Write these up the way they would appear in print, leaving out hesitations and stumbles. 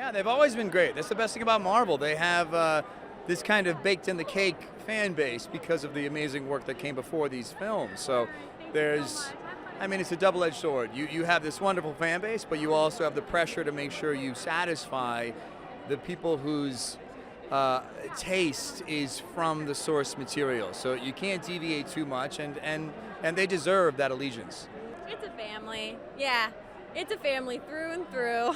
Yeah, they've always been great. That's the best thing about Marvel. They have this kind of baked in the cake fan base because of the amazing work that came before these films. So it's a double-edged sword. You have this wonderful fan base, but you also have the pressure to make sure you satisfy the people whose taste is from the source material. So you can't deviate too much, and they deserve that allegiance. It's a family. Yeah, it's a family through and through.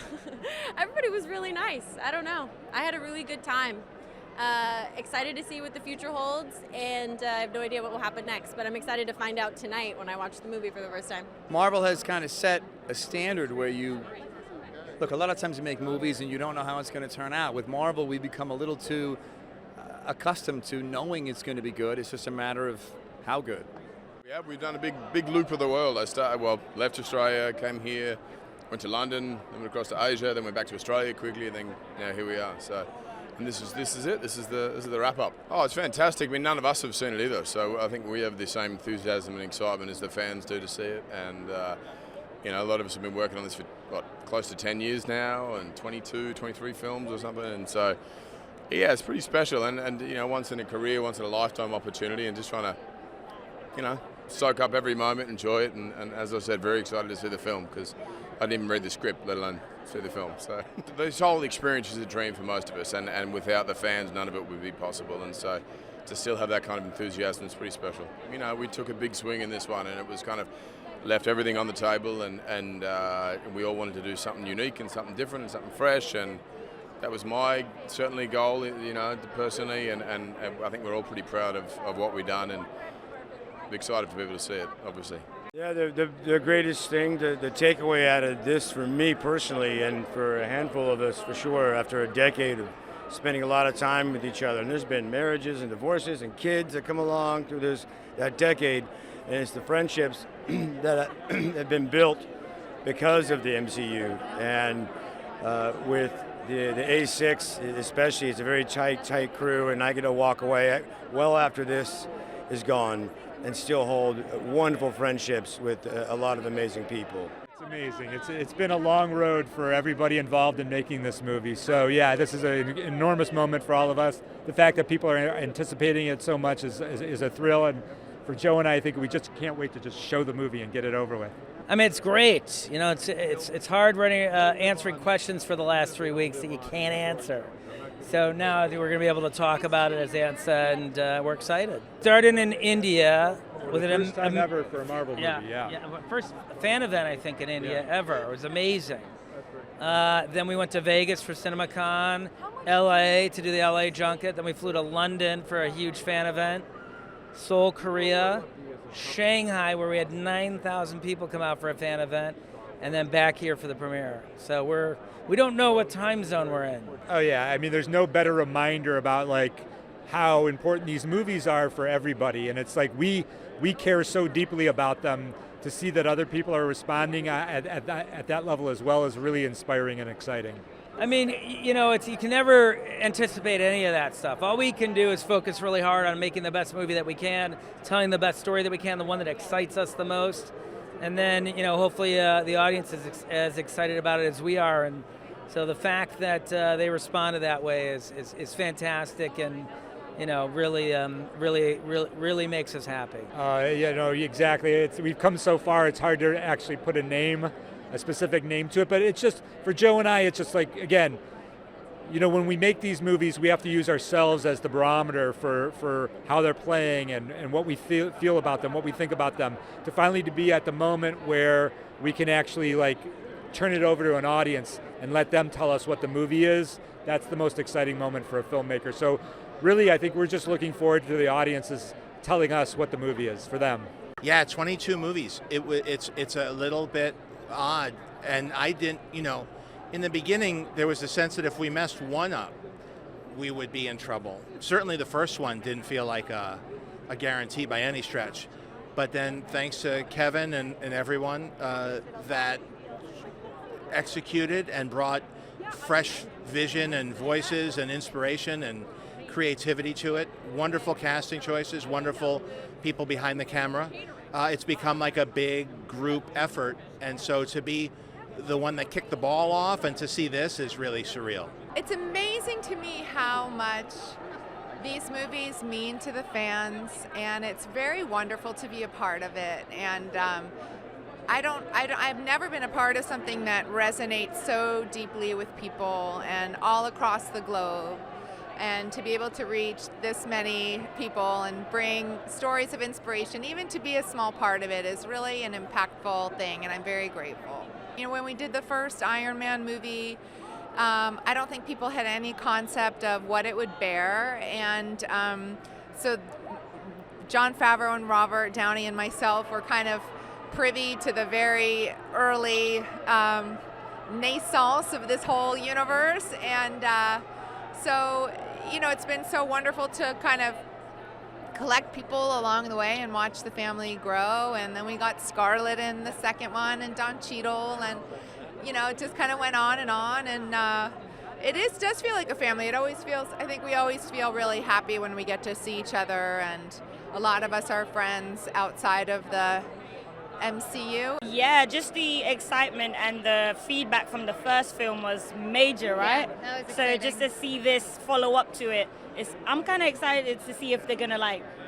Everybody was really nice. I don't know. I had a really good time. Excited to see what the future holds, and I have no idea what will happen next, but I'm excited to find out tonight when I watch the movie for the first time. Marvel has kind of set a standard where look, a lot of times you make movies and you don't know how it's going to turn out. With Marvel, we become a little too accustomed to knowing it's going to be good. It's just a matter of how good. Yeah, we've done a big loop of the world. Left Australia, came here, went to London, then went across to Asia, then went back to Australia quickly, and then here we are. So, and this is it. This is the wrap up. Oh, it's fantastic. I mean, none of us have seen it either, so I think we have the same enthusiasm and excitement as the fans do to see it. And a lot of us have been working on this for close to 10 years now, and 22, 23 films or something. And so, yeah, it's pretty special. And once in a career, once in a lifetime opportunity, and just trying to, soak up every moment, enjoy it, and as I said, very excited to see the film because I didn't even read the script, let alone see the film. So this whole experience is a dream for most of us, and without the fans, none of it would be possible. And so to still have that kind of enthusiasm is pretty special. We took a big swing in this one, and it was kind of left everything on the table, and we all wanted to do something unique and something different and something fresh, and that was my certainly goal, personally, and I think we're all pretty proud of what we've done, and excited for people to see it, obviously. Yeah, the greatest thing, the takeaway out of this for me personally, and for a handful of us for sure, after a decade of spending a lot of time with each other, and there's been marriages and divorces and kids that come along through that decade, and it's the friendships that have been built because of the MCU, and with the A6 especially, it's a very tight crew, and I get to walk away well after this is gone and still hold wonderful friendships with a lot of amazing people. It's amazing. It's been a long road for everybody involved in making this movie. So yeah, this is an enormous moment for all of us. The fact that people are anticipating it so much is a thrill, and for Joe and I think we just can't wait to just show the movie and get it over with. I mean, it's great. It's hard answering questions for the last 3 weeks that you can't answer. So now we're going to be able to talk about it, as Ann said, and we're excited. Started in India with the first time ever for a Marvel movie. Yeah. First fan event I think in India ever. It was amazing. Then we went to Vegas for CinemaCon, LA to do the LA junket. Then we flew to London for a huge fan event, Seoul, Korea, Shanghai, where we had 9,000 people come out for a fan event, and then back here for the premiere. So we don't know what time zone we're in. Oh yeah, I mean, there's no better reminder about how important these movies are for everybody, and it's like we care so deeply about them. To see that other people are responding at that level as well is really inspiring and exciting. I mean, you can never anticipate any of that stuff. All we can do is focus really hard on making the best movie that we can, telling the best story that we can, the one that excites us the most. And then, hopefully the audience is as excited about it as we are. And so the fact that they responded that way is fantastic, and really makes us happy. Exactly. We've come so far. It's hard to actually put a specific name to it. But it's just for Joe and I. It's just again, when we make these movies, we have to use ourselves as the barometer for how they're playing and what we feel about them, what we think about them, to finally to be at the moment where we can actually turn it over to an audience and let them tell us what the movie is. That's the most exciting moment for a filmmaker. So really, I think we're just looking forward to the audiences telling us what the movie is for them. Yeah, 22 movies. It's a little bit odd, and I didn't, in the beginning, there was a sense that if we messed one up, we would be in trouble. Certainly the first one didn't feel like a guarantee by any stretch. But then thanks to Kevin and everyone that executed and brought fresh vision and voices and inspiration and creativity to it, wonderful casting choices, wonderful people behind the camera. It's become like a big group effort, and so to be the one that kicked the ball off, and to see this is really surreal. It's amazing to me how much these movies mean to the fans, and it's very wonderful to be a part of it. And I've never been a part of something that resonates so deeply with people and all across the globe. And to be able to reach this many people and bring stories of inspiration, even to be a small part of it, is really an impactful thing, and I'm very grateful. You know, when we did the first Iron Man movie, I don't think people had any concept of what it would bear, and so Jon Favreau and Robert Downey and myself were kind of privy to the very early naissance of this whole universe, and so, you know, it's been so wonderful to kind of collect people along the way and watch the family grow. And then we got Scarlett in the second one, and Don Cheadle, and, you know, it just kind of went on. And does feel like a family. It always feels, I think we always feel really happy when we get to see each other. And a lot of us are friends outside of the MCU. Yeah, just the excitement and the feedback from the first film was major, right? Yeah, that was so exciting. just to see this follow up to it, I'm kind of excited to see if they're gonna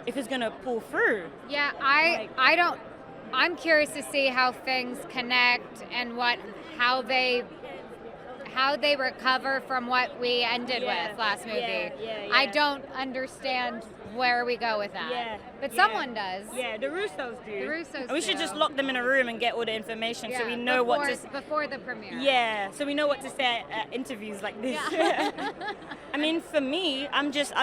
if it's gonna pull through. Yeah, I'm curious to see how things connect and how they recover from what we ended with last movie. Yeah. I don't understand where we go with that. Yeah. But someone does. Yeah, the Russos do. The Russos And we should do. just lock them in a room and get all the information so we know before the premiere. Yeah, so we know what to say at interviews like this. Yeah. I mean, for me, I'm just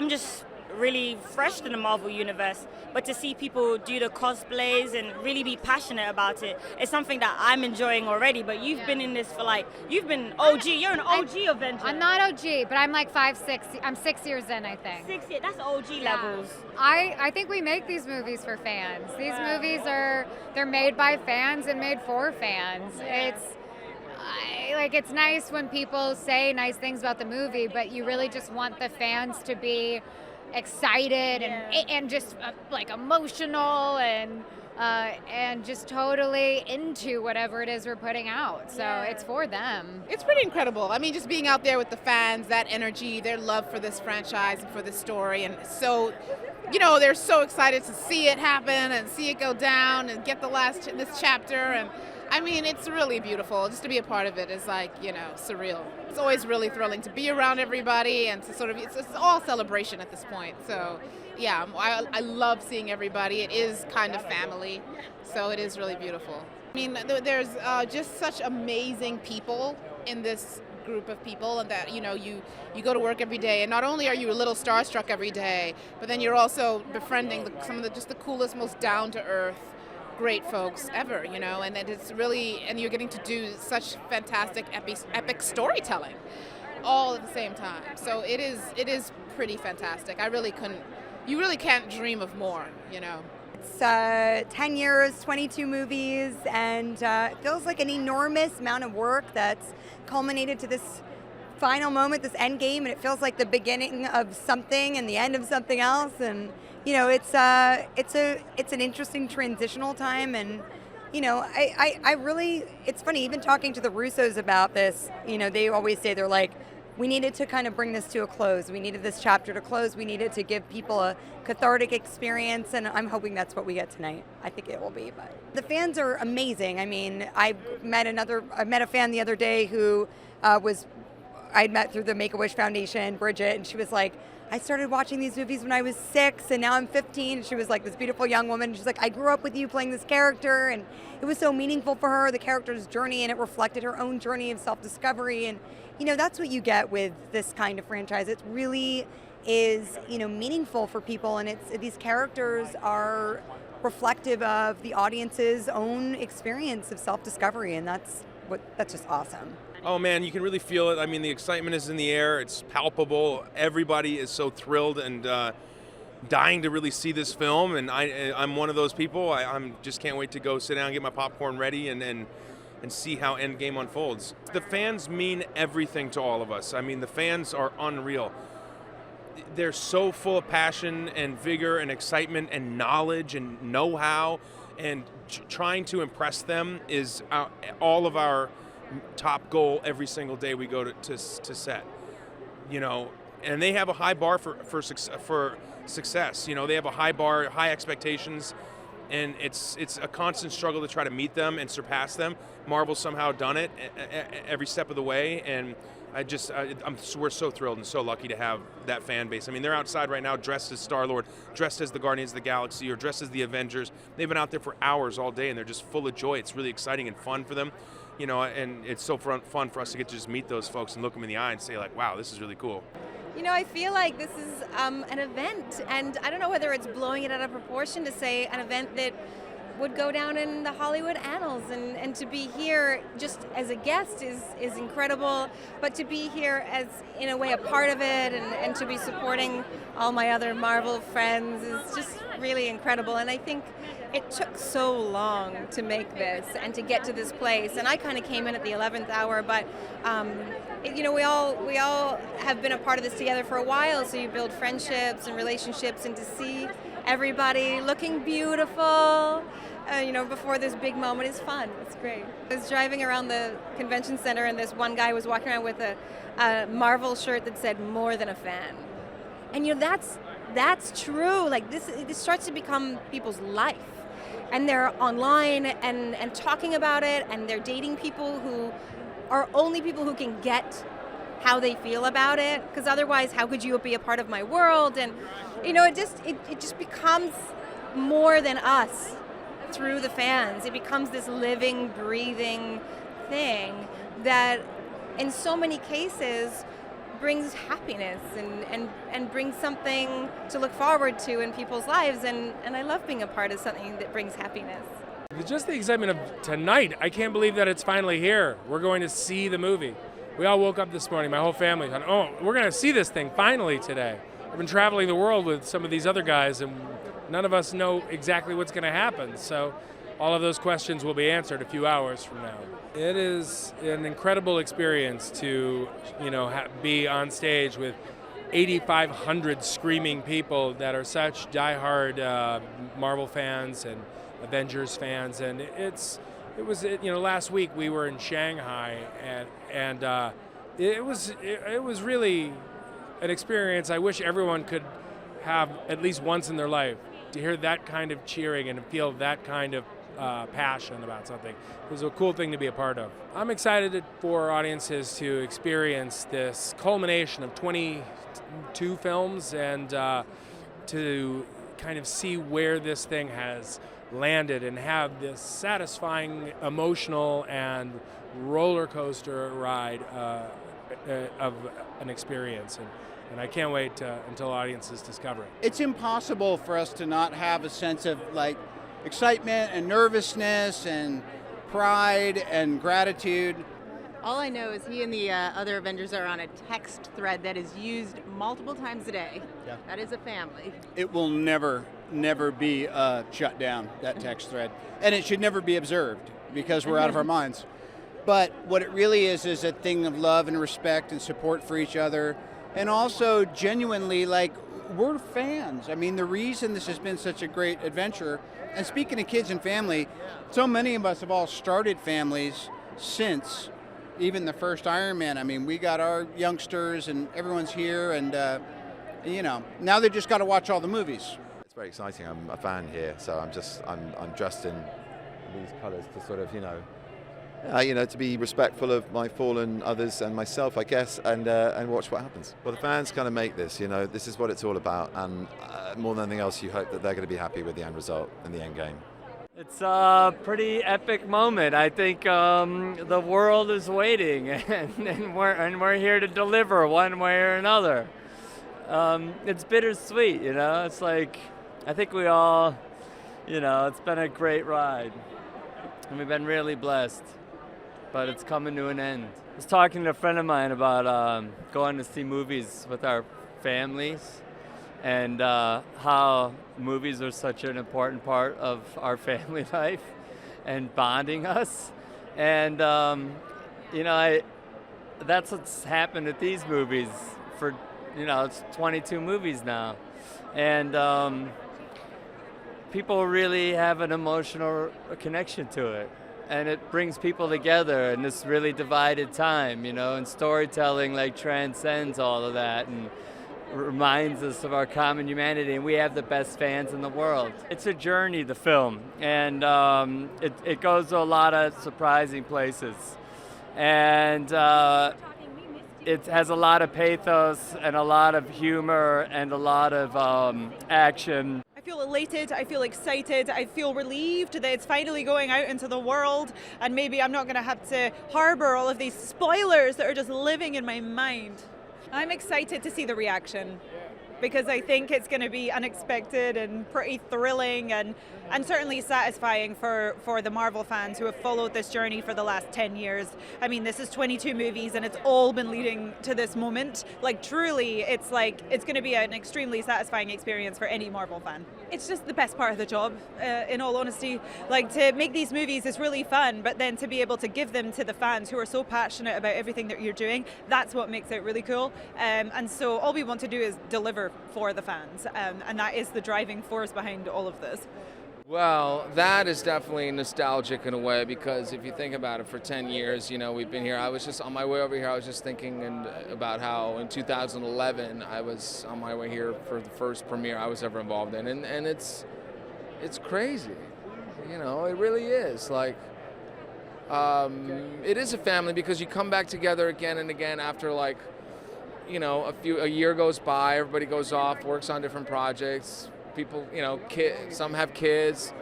really fresh to the Marvel universe, but to see people do the cosplays and really be passionate about it, it's something that I'm enjoying already. But you've been in this for you've been OG. You're an OG Avenger. I'm not OG, but I'm like 5, 6. I'm 6 years in, I think. 6 years. That's OG levels. I think we make these movies for fans. These movies they're made by fans and made for fans. Yeah. It's nice when people say nice things about the movie, but you really just want the fans to be excited and just emotional and just totally into whatever it is we're putting out. So it's for them. It's pretty incredible. I mean, just being out there with the fans, that energy, their love for this franchise and for this story, and so, you know, they're so excited to see it happen and see it go down and get this chapter. And I mean, it's really beautiful. Just to be a part of it is surreal. It's always really thrilling to be around everybody and to sort of, it's all celebration at this point. So yeah, I love seeing everybody. It is kind of family, so it is really beautiful. I mean, there's just such amazing people in this group of people, and that, you know, you go to work every day, and not only are you a little starstruck every day, but then you're also befriending some of the coolest, most down-to-earth, great folks ever, you know, and it's really, and you're getting to do such fantastic epic storytelling all at the same time. So it is pretty fantastic. You really can't dream of more, you know. It's 10 years, 22 movies, and it feels like an enormous amount of work that's culminated to this final moment, this end game, and it feels like the beginning of something and the end of something else. And you know, it's an interesting transitional time, and you know, I really, it's funny, even talking to the Russos about this, you know, they always say, they're like, we needed to kind of bring this to a close. We needed this chapter to close. We needed to give people a cathartic experience, and I'm hoping that's what we get tonight. I think it will be. But the fans are amazing. I mean, I met a fan the other day who I'd met through the Make-A-Wish Foundation, Bridget, and she was like, I started watching these movies when I was 6, and now I'm 15. She was like this beautiful young woman. She's like, I grew up with you playing this character, and it was so meaningful for her, the character's journey, and it reflected her own journey of self-discovery. And, you know, that's what you get with this kind of franchise. It really is, you know, meaningful for people, and these characters are reflective of the audience's own experience of self-discovery, and that's just awesome. Oh man, you can really feel it. I mean, the excitement is in the air. It's palpable. Everybody is so thrilled and dying to really see this film, and I'm one of those people. I'm just can't wait to go sit down, get my popcorn ready, and see how Endgame unfolds. The fans mean everything to all of us. I mean, the fans are unreal. They're so full of passion and vigor and excitement and knowledge and know-how, and trying to impress them is all of our top goal every single day we go to set. And they have a high bar for success. They have a high bar, high expectations, and it's a constant struggle to try to meet them and surpass them. Marvel's somehow done it every step of the way, and we're so thrilled and so lucky to have that fan base. I mean, they're outside right now dressed as Star-Lord, dressed as the Guardians of the Galaxy, or dressed as the Avengers. They've been out there for hours all day, and they're just full of joy. It's really exciting and fun for them, and it's so fun for us to get to just meet those folks and look them in the eye and say, like, wow, this is really cool. I feel like this is an event, and I don't know whether it's blowing it out of proportion to say an event that would go down in the Hollywood annals, and to be here just as a guest is incredible, but to be here as, in a way, a part of it, and to be supporting all my other Marvel friends is just really incredible. And I think it took so long to make this and to get to this place, and I kind of came in at the 11th hour, but we all have been a part of this together for a while, so you build friendships and relationships, and to see everybody looking beautiful before this big moment is fun. It's great. I was driving around the convention center, and this one guy was walking around with a Marvel shirt that said "more than a fan," and that's true. Like this starts to become people's life, and they're online and talking about it, and they're dating people who are only people who can get how they feel about it, because otherwise how could you be a part of my world? And it just becomes more than us through the fans. It becomes this living, breathing thing that in so many cases brings happiness and brings something to look forward to in people's lives, and I love being a part of something that brings happiness. Just the excitement of tonight. I can't believe that it's finally here. We're going to see the movie. We all woke up this morning, my whole family, thought, oh, we're going to see this thing finally today. I've been traveling the world with some of these other guys, and none of us know exactly what's going to happen. So all of those questions will be answered a few hours from now. It is an incredible experience to, be on stage with 8,500 screaming people that are such diehard Marvel fans and Avengers fans, and last week we were in Shanghai, and it was really an experience I wish everyone could have at least once in their life, to hear that kind of cheering and feel that kind of passion about something. It was a cool thing to be a part of. I'm excited for audiences to experience this culmination of 22 films, and to kind of see where this thing has landed and have this satisfying, emotional, and roller coaster ride of an experience. And I can't wait until audiences discover it. It's impossible for us to not have a sense of excitement and nervousness and pride and gratitude. All I know is he and the other Avengers are on a text thread that is used multiple times a day. Yeah. That is a family. It will never be shut down, that text thread. And it should never be observed, because we're out of our minds. But what it really is a thing of love and respect and support for each other. And also genuinely, we're fans. I mean, the reason this has been such a great adventure, and speaking of kids and family, so many of us have all started families since even the first Iron Man. I mean, we got our youngsters and everyone's here, and now they just got to watch all the movies. It's very exciting. I'm a fan here, so I'm dressed in these colours to sort of, to be respectful of my fallen others and myself, I guess, and watch what happens. Well, the fans kind of make this, this is what it's all about, and more than anything else, you hope that they're going to be happy with the end result and the end game. It's a pretty epic moment. I think the world is waiting, and we're here to deliver one way or another. It's bittersweet, It's like, I think we all, it's been a great ride, and we've been really blessed. But it's coming to an end. I was talking to a friend of mine about going to see movies with our families, and how movies are such an important part of our family life and bonding us. And that's what's happened at these movies for, it's 22 movies now. And people really have an emotional connection to it. and it brings people together in this really divided time, and storytelling like transcends all of that and reminds us of our common humanity, and we have the best fans in the world. It's a journey, the film, and it goes to a lot of surprising places, and it has a lot of pathos and a lot of humor and a lot of action. I feel elated, I feel excited, I feel relieved that it's finally going out into the world, and maybe I'm not going to have to harbor all of these spoilers that are just living in my mind. I'm excited to see the reaction, because I think it's going to be unexpected and pretty thrilling and certainly satisfying for the Marvel fans who have followed this journey for the last 10 years. I mean, this is 22 movies and it's all been leading to this moment. Like, truly, it's going to be an extremely satisfying experience for any Marvel fan. It's just the best part of the job, in all honesty. Like, to make these movies is really fun, but then to be able to give them to the fans who are so passionate about everything that you're doing, that's what makes it really cool. And so all we want to do is deliver for the fans, and that is the driving force behind all of this. Well, that is definitely nostalgic in a way, because if you think about it, for 10 years, we've been here. I was just on my way over here, I was just thinking about how in 2011 I was on my way here for the first premiere I was ever involved in, and it's crazy. It really is. Like, it is a family, because you come back together again and again after a year goes by, everybody goes off, works on different projects. People, some have kids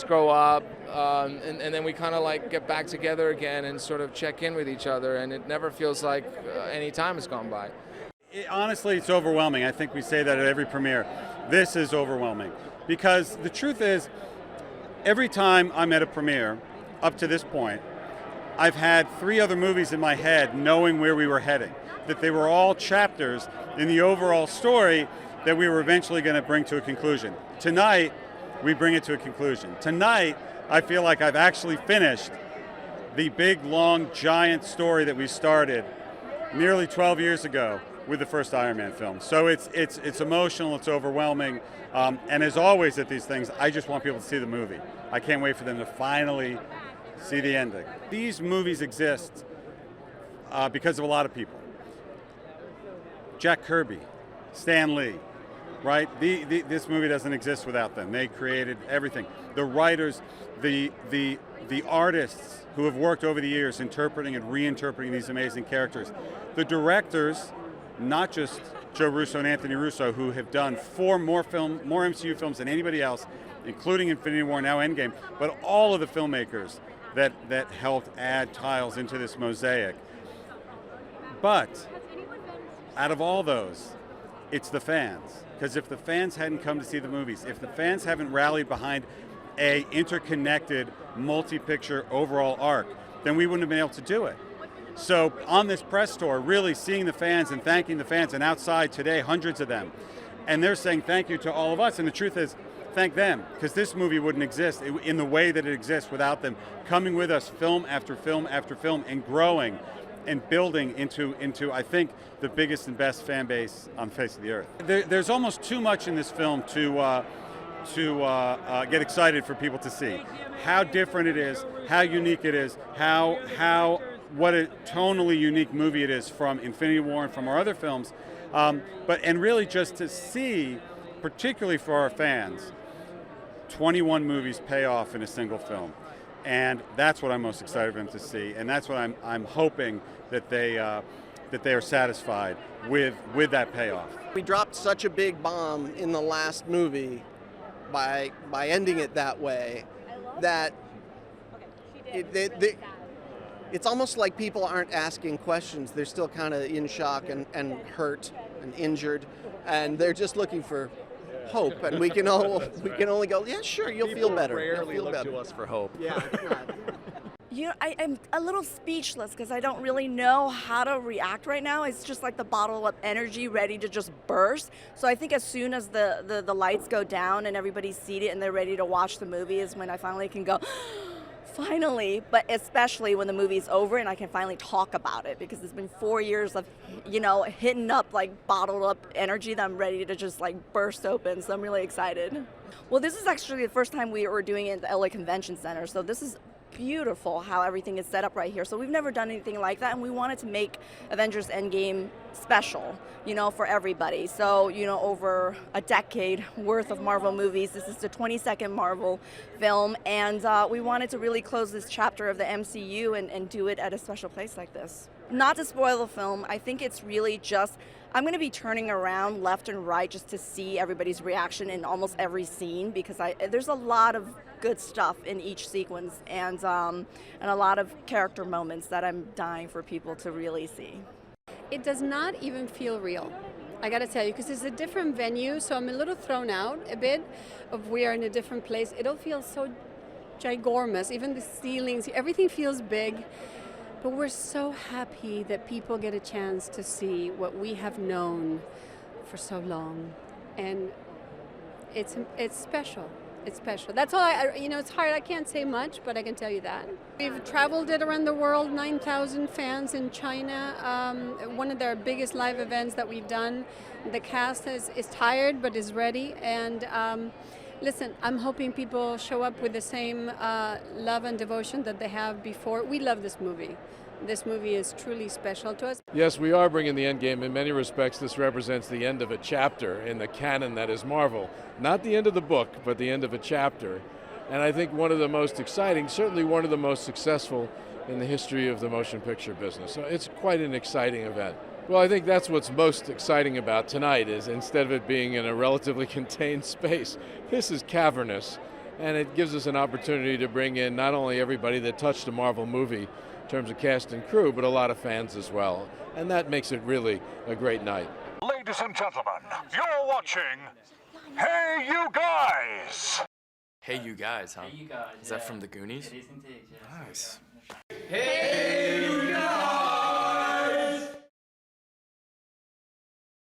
grow up, and then we kind of get back together again and sort of check in with each other, and it never feels like any time has gone by. Honestly, it's overwhelming. I think we say that at every premiere. This is overwhelming, because the truth is, every time I'm at a premiere, up to this point, I've had 3 other movies in my head knowing where we were heading, that they were all chapters in the overall story that we were eventually going to bring to a conclusion. Tonight, we bring it to a conclusion. Tonight, I feel like I've actually finished the big, long, giant story that we started nearly 12 years ago with the first Iron Man film. So it's emotional, it's overwhelming, and as always at these things, I just want people to see the movie. I can't wait for them to finally see the ending. These movies exist because of a lot of people. Jack Kirby, Stan Lee, right? This movie doesn't exist without them. They created everything. The writers, the artists who have worked over the years interpreting and reinterpreting these amazing characters. The directors, not just Joe Russo and Anthony Russo, who have done 4 more MCU films than anybody else, including Infinity War, now Endgame, but all of the filmmakers that helped add tiles into this mosaic. But out of all those, it's the fans. Because if the fans hadn't come to see the movies, if the fans haven't rallied behind a interconnected, multi-picture overall arc, then we wouldn't have been able to do it. So on this press tour, really seeing the fans and thanking the fans, and outside today, hundreds of them, and they're saying thank you to all of us, and the truth is, thank them, because this movie wouldn't exist in the way that it exists without them coming with us film after film after film and growing and building into I think, the biggest and best fan base on the face of the earth. There's almost too much in this film to get excited for people to see. How different it is, how unique it is, what a tonally unique movie it is from Infinity War and from our other films, and really just to see, particularly for our fans, 21 movies pay off in a single film. And that's what I'm most excited for them to see, and that's what I'm hoping that they are satisfied with that payoff. We dropped such a big bomb in the last movie by ending it that way that it's almost like people aren't asking questions. They're still kind of in shock and hurt and injured, and they're just looking for hope, and we can only go, yeah, sure, you'll feel better. Rarely You'll feel look better. to us for hope. Yeah. I'm a little speechless because I don't really know how to react right now. It's just like the bottle of energy ready to just burst. So I think as soon as the lights go down and everybody's seated and they're ready to watch the movie is when I finally can go, finally, but especially when the movie's over and I can finally talk about it, because it's been 4 years of, hitting up bottled up energy that I'm ready to just burst open. So I'm really excited. Well, this is actually the first time we were doing it at the LA Convention Center. So this is beautiful how everything is set up right here. So we've never done anything like that, and we wanted to make Avengers Endgame special, for everybody. So, over a decade worth of Marvel movies, this is the 22nd Marvel film, and we wanted to really close this chapter of the MCU and do it at a special place like this. Not to spoil the film, I think it's really just, I'm going to be turning around left and right just to see everybody's reaction in almost every scene, because there's a lot of good stuff in each sequence, and a lot of character moments that I'm dying for people to really see. It does not even feel real, I gotta tell you, because it's a different venue, so I'm a little thrown out a bit of we are in a different place. It all feels so ginormous, even the ceilings, everything feels big. But we're so happy that people get a chance to see what we have known for so long, and it's special. It's special. That's all it's hard. I can't say much, but I can tell you that. We've traveled it around the world, 9,000 fans in China, one of their biggest live events that we've done. The cast is tired, but is ready, and listen, I'm hoping people show up with the same love and devotion that they have before. We love this movie. This movie is truly special to us. Yes, we are bringing the Endgame. In many respects, this represents the end of a chapter in the canon that is Marvel. Not the end of the book, but the end of a chapter. And I think one of the most exciting, certainly one of the most successful in the history of the motion picture business. So it's quite an exciting event. Well, I think that's what's most exciting about tonight, is instead of it being in a relatively contained space, this is cavernous. And it gives us an opportunity to bring in not only everybody that touched a Marvel movie in terms of cast and crew, but a lot of fans as well. And that makes it really a great night. Ladies and gentlemen, you're watching Hey You Guys! Hey You Guys, huh? Hey You Guys. Is that from the Goonies? It is indeed, yes. Nice. Hey